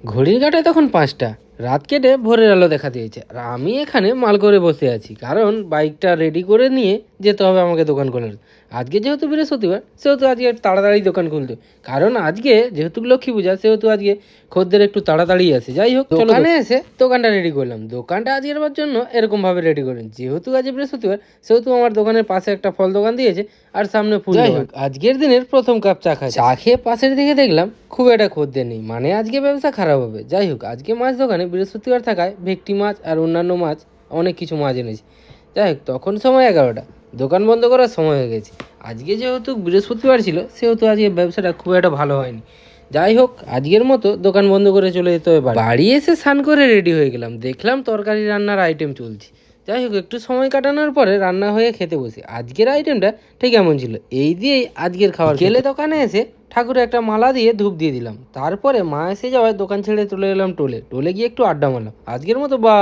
ঘড়ির কাঁটায় তখন 5টা, রাত কেটে ভোরের আলো দেখা দিয়েছে। আর আমি এখানে মাল করে বসে আছি, কারণ বাইকটা রেডি করে নিয়ে যেতে হবে আমাকে দোকান খোলার। আজকে যেহেতু বৃহস্পতিবার, সেহেতু আজকে তাড়াতাড়ি দোকান খুলতে, কারণ আজকে যেহেতু লক্ষ্মী পূজা, সেহেতু আজকে খদ্দের একটু তাড়াতাড়ি আসে। যাই হোক, দোকানে এসে দোকানটা রেডি করলাম। দোকানটা আজকের জন্য এরকম ভাবে রেডি করেন, যেহেতু আজ বৃহস্পতিবার, সেহেতু আমার দোকানের পাশে একটা ফল দোকান দিয়েছে আর সামনে ফুল। যাই হোক, আজকের দিনের প্রথম কাপ চা খাই। চা খেয়ে পাশের দিকে দেখলাম খুব একটা খদ্দের নেই, মানে আজকে ব্যবসা খারাপ হবে। যাই হোক, আজকে মাছ দোকানে বৃহস্পতিবার থাকায় ভেটকি মাছ আর অন্যান্য মাছ, অনেক কিছু মাছ এনেছি। যাই হোক, তখন সময় 11টা, দোকান বন্ধ করার সময় হয়ে গেছে। আজকে যেহেতু বৃহস্পতিবার ছিল, সেহেতু আজকে ব্যবসাটা খুব একটা ভালো হয়নি। যাই হোক, আজকের মতো দোকান বন্ধ করে চলে যেতে হবে বাড়ি। এসে স্নান করে রেডি হয়ে গেলাম, দেখলাম তরকারি রান্নার আইটেম চলছে। যাই হোক, একটু সময় কাটানোর পরে রান্না হয়ে খেতে বসে। আজকের আইটেমটা ঠিক এমন ছিল, এই দিয়েই আজকের খাবার। গেলে দোকানে এসে ঠাকুরে একটা মালা দিয়ে ধূপ দিয়ে দিলাম। তারপরে মা এসে যাওয়ায় দোকান ছেড়ে চলে এলাম টোলে গিয়ে একটু আড্ডা মারলাম। আজকের মতো বা